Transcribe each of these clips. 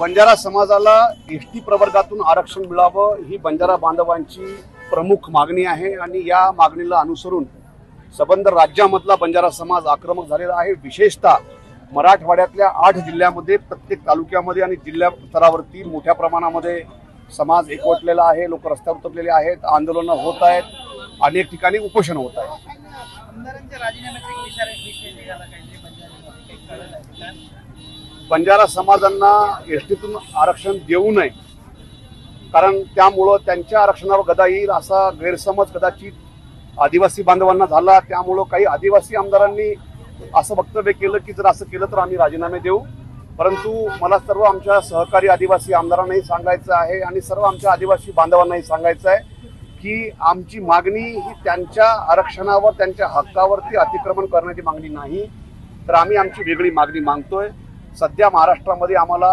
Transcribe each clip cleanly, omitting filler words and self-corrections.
बंजारा समाजाला एसटी प्रवर्गातून आरक्षण मिळावं ही बंजारा बांधवांची प्रमुख मागणी आहे आणि या मागणीला अनुसरून सबंध राज्यामधला बंजारा समाज आक्रमक झालेला आहे। विशेषतः मराठवाड्यातल्या 8 जिल्ह्यामध्ये प्रत्येक तालुक्यामध्ये आणि जिल्हा स्तरावरती मोठ्या प्रमाणामध्ये समाज एकवटलेला आहे। लोक रस्त्यावर उतरलेले आहेत, आंदोलनं होत आहेत, अनेक ठिकाणी उपोषण होत आहे। बंजारा समाजांना एसटीतून आरक्षण देऊ नये, कारण त्यामुळं त्यांच्या आरक्षणावर गदा येईल असा गैरसमज कदाचित आदिवासी बांधवांना झाला। त्यामुळं काही आदिवासी आमदारांनी असं वक्तव्य केलं की जर असं केलं तर आम्ही राजीनामे देऊ। परंतु मला सर्व आमच्या सहकारी आदिवासी आमदारांनाही सांगायचं आहे आणि सर्व आमच्या आदिवासी बांधवांनाही सांगायचं आहे की आमची मागणी ही त्यांच्या आरक्षणावर, त्यांच्या हक्कावरती अतिक्रमण करण्याची मागणी नाही, तर आम्ही आमची वेगळी मागणी मागतोय। सध्या महाराष्ट्रामध्ये आम्हाला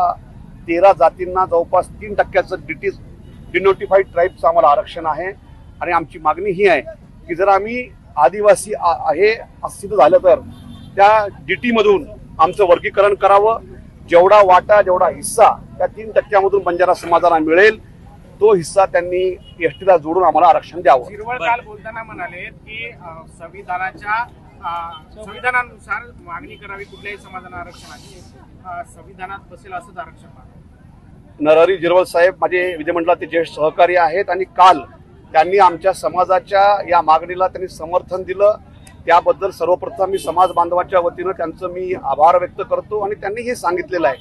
13 जातींना जवळपास 3% डिनोटिफाईड ट्राईबचं आम्हाला आरक्षण आहे आणि आमची मागणी ही आहे की जर आम्ही आदिवासी आहे असं सिद्ध झालं तर त्या डीटीमधून आमचं वर्गीकरण करावं। जेवढा वाटा, जेवढा हिस्सा त्या 3% बंजारा समाजाला मिळेल तो हिस्सा त्यांनी एसटीला जोडून आम्हाला आरक्षण द्यावं। शिरवळ काल बोलताना म्हणाले की संविधानानुसार मागणी करावी कुठल्याही समाजाला आरक्षणाची, संविधानात बसेल असंच आरक्षण मागणं। नरहरी झिरवळ साहेब माझे विधिमंडळाचे ज्येष्ठ सहकारी आहेत आणि काल त्यांनी आमच्या समाजाच्या या मागणीला त्यांनी समर्थन दिलं। त्याबद्दल सर्वप्रथम मी समाज बांधवाच्या वतीनं त्यांचं मी आभार व्यक्त करतो आणि त्यांनी हे सांगितलेलं आहे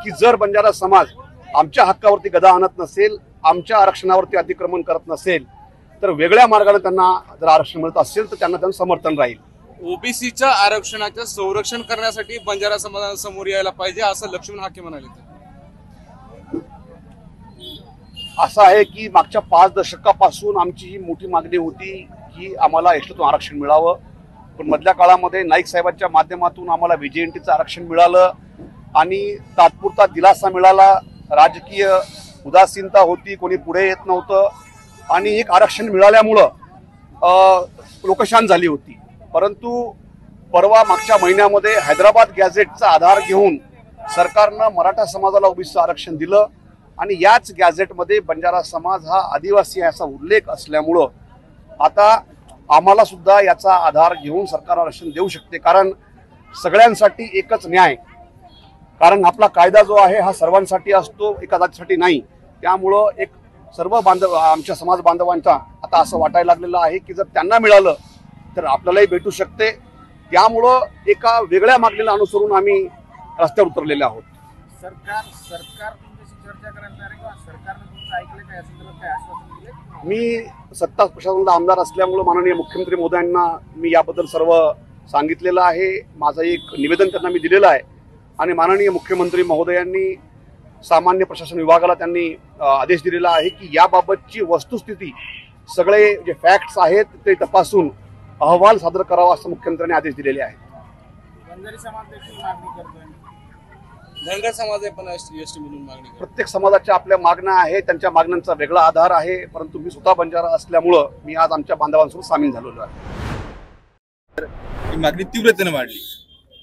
की जर बंजारा समाज आमच्या हक्कावरती गदा आणत नसेल, आमच्या आरक्षणावरती अतिक्रमण करत नसेल तर वेगळ्या मार्गाने त्यांना जर आरक्षण मिळत असेल तर त्यांना समर्थन राहील। ओबीसीच्या आरक्षणाचं संरक्षण करण्यासाठी बंजारा समाजाला समोर यायला पाहिजे असं लक्ष्मण हाके म्हणाले। असं आहे की मागच्या 5 दशकापासून आमची ही मोठी मागणी होती की आम्हाला एसटीतून आरक्षण मिळावं, पण मधल्या काळामध्ये नाईक साहेबांच्या माध्यमातून आम्हाला व्हीजेएनटीचं आरक्षण मिळालं आणि तात्पुरता दिलासा मिळाला। राजकीय उदासीनता होती, कोणी पुढे येत नव्हतं आणि एक आरक्षण मिळाल्यामुळं लोकशान झाली होती। परंतु परवा मागच्या महिन्यामध्ये हैदराबाद गॅझेटचा आधार घेऊन सरकारनं मराठा समाजाला ओबीसीचं आरक्षण दिलं आणि याच गॅझेटमध्ये बंजारा समाज हा आदिवासी असा उल्लेख असल्यामुळं आता आम्हाला सुद्धा याचा आधार घेऊन सरकार आरक्षण देऊ शकते, कारण सगळ्यांसाठी एकच न्याय, कारण आपला कायदा जो आहे हा सर्वांसाठी असतो, एका जातीसाठी नाही। त्यामुळं एक सर्व आमच्या समाज बांधवांचा आता असं वाटायला लागलेलं आहे की जर त्यांना मिळालं तर आपल्यालाही भेटू शकते। त्यामुळं एका वेगळ्या मागणीला अनुसरून आम्ही रस्त्यावर उतरलेले आहोत। मी सत्ता प्रशासनाचा आमदार असल्यामुळे माननीय मुख्यमंत्री महोदयांना मी याबद्दल सर्व सांगितलेलं आहे। माझं एक निवेदन त्यांना मी दिलेलं आहे आणि माननीय मुख्यमंत्री महोदयांनी सामान्य प्रशासन विभागाला त्यांनी आदेश दिलेला आहे की याबाबतची वस्तुस्थिती सगळे जे फॅक्ट्स आहेत ते तपासून अहवाल सादर करावा असं मुख्यमंत्र्यांनी आदेश दिलेले आहेत। धनगर समाज पण एसटी म्हणून मागणी, प्रत्येक समाजाच्या आपल्या मागण्या आहेत, त्यांच्या मागण्यांचा वेगळा आधार आहे, परंतु मी स्वतः बंजारा असल्यामुळं मी आज आमच्या बांधवांसोबत सामील झालेलो आहे। ही मागणी तीव्रतेने वाढली,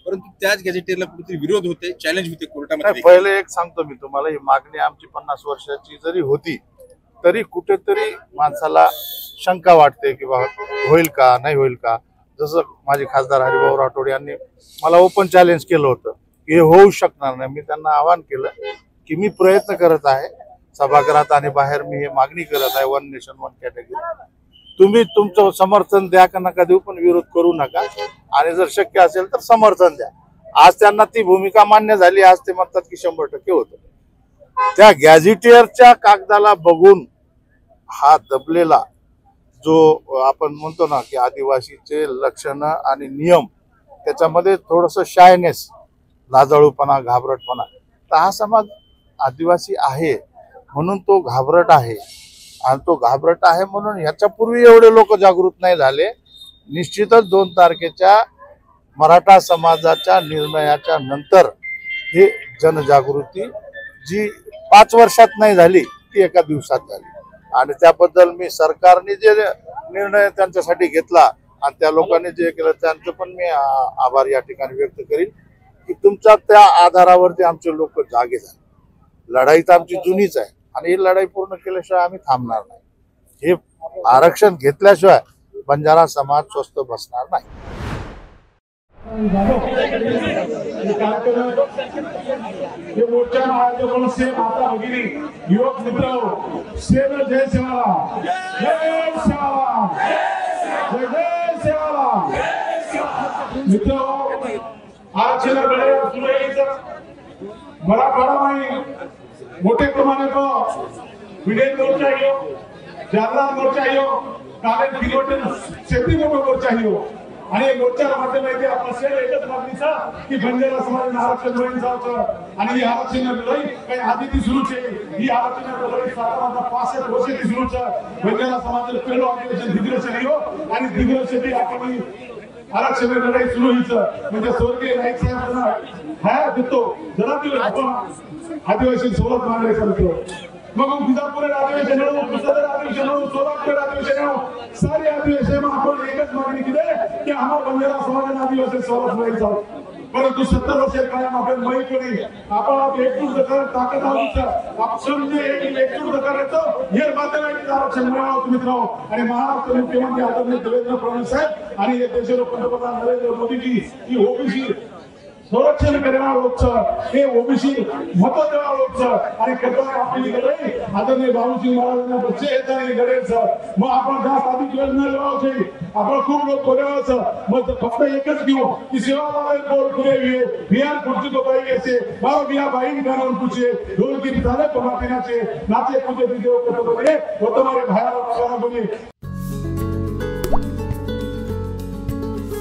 परंतु त्याच गॅजेटियरला कुठेतरी विरोध होते, चॅलेंज होते कोर्टामध्ये। पहिले एक सांगतो मी तुम्हाला, ही मागणी आमची 50 वर्षाची जरी होती तरी कुठेतरी माणसाला शंका वाटते की बाबा होईल का नाही होईल का। जसं माझे खासदार हरिभाऊ राठोड यांनी मला ओपन चॅलेंज केलं होतं की हे होऊ शकणार नाही। मी त्यांना आवाहन केलं की मी प्रयत्न करत आहे सभागृहात आणि बाहेर, मी हे मागणी करत आहे 1 नेशन 1 कॅटेगरी। तुम्ही तुमचं समर्थन द्या का नका देऊ, पण विरोध करू नका आणि जर शक्य असेल तर समर्थन द्या। आज त्यांना ती भूमिका मान्य झाली, आज ते म्हणतात की 100% होतं। त्या गॅझेटियरच्या कागदाला बघून हा दबलेला जो आपण म्हणतो ना की आदिवासीचे लक्षणं आणि नियम, त्याच्यामध्ये थोडंसं शायनेस, लाजाळूपणा, घाबरटपणा, तर हा समाज आदिवासी आहे म्हणून तो घाबरट आहे आणि तो घाबरट आहे म्हणून ह्याच्यापूर्वी एवढे लोक जागृत नाही झाले। निश्चितच 2 तारखेच्या मराठा समाजाच्या निर्णयाच्या नंतर हे जनजागृती जी 5 वर्षात नाही झाली ती एका दिवसात झाली आणि त्याबद्दल मी सरकारने जे निर्णय त्यांच्यासाठी घेतला आणि त्या लोकांनी जे केलं त्यांचं पण मी आभार या ठिकाणी व्यक्त करीन की तुमच्या त्या आधारावरती आमचे लोक जागे झाले। लढाई तर आमची जुनीच आहे आणि ही लढाई पूर्ण केल्याशिवाय आम्ही थांबणार नाही. हे आरक्षण घेतल्याशिवाय बंजारा समाज स्वस्थ बसणार नाही. युवक मित्र सेना जय सेवाला जय सेवाला जय जय सेवाला मित्र आरक्षणाकडे मराठवाडा में मोटे पैमाने पर विडेन मोर्चा हो, जालना मोर्चा हो, कालेज किलोमीटर शेती मोठा मोर्चा हो आणि मोर्चाला माध्यमामध्ये आपण सेल एकच मागणीचा की बंजारा समाजाने आरक्षण मिळवून जावं आणि ही आरक्षण लढाई काही आधी ती सुरूच आहे. ही आरक्षण लढाई 65 वर्षाची सुरूच आहे. बंजारा समाजाचं पहिलं ऑपरेशन दिग्दर्शन हो आणि दिग्दर्शनासाठी आपण आरक्षण लढाई सुरू हीच म्हणजे स्वर्गीय नाईक साहेबांना हया देतो जरा ते आपण आदिवासी सोबत मांडायचं होतं. मग बिजापूर अधिवेशन सदर अधिवेशन सोलापूर अधिवेशन सारे अधिवेशन आपण एकच मागणी केली की आम्हाला बंजारा समाजाने आदिवासी सोबत व्हायचं. परंतु 70 वर्ष कायम आपण माहिती आपण एकजूट ताकद आपण एकजूट करायचो हे माध्यमाचे आरक्षण मिळावं मित्रांनो. आणि महाराष्ट्र मुख्यमंत्री आदरणीय देवेंद्र फडणवीस साहेब आणि देशाचे पंतप्रधान नरेंद्र मोदीजी ही ओबीसी संरक्षण करणार लोकचं हे ओबीसी महत्व देणार लोकचं आणि करताना आपली लढाई आदरणीय बाबूजी महाराजांना बच्चे येत आणि लढायचं. मग आपण जास्त अधिक वेळ न लावायची आपण खूप लोक बोलावायचं मग फक्त एकच घेऊ की सेवा पूरे हुए बिहार कुर्सी को पाई ऐसे बाबा बिया बाइन गाना पूछे ढोल की बिताले पमातिनाचे नाचे कूदे वीडियो को बने वो तुम्हारे भाइयों बने.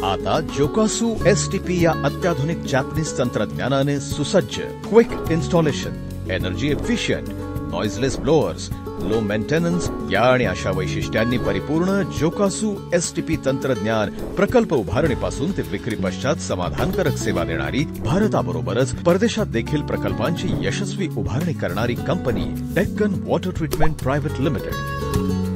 आता जोकासू STP या अत्याधुनिक जॅपनीज तंत्रज्ञानाने सुसज्ज quick installation, energy efficient, noiseless blowers, low maintenance या आणि अशा वैशिष्ट्यांनी परिपूर्ण जोकासू STP तंत्रज्ञान प्रकल्प उभारणीपासून ते विक्री पश्चात समाधानकारक सेवा देणारी भारताबरोबरच परदेशात देखील प्रकल्पांची यशस्वी उभारणी करणारी company Deccan water treatment private limited.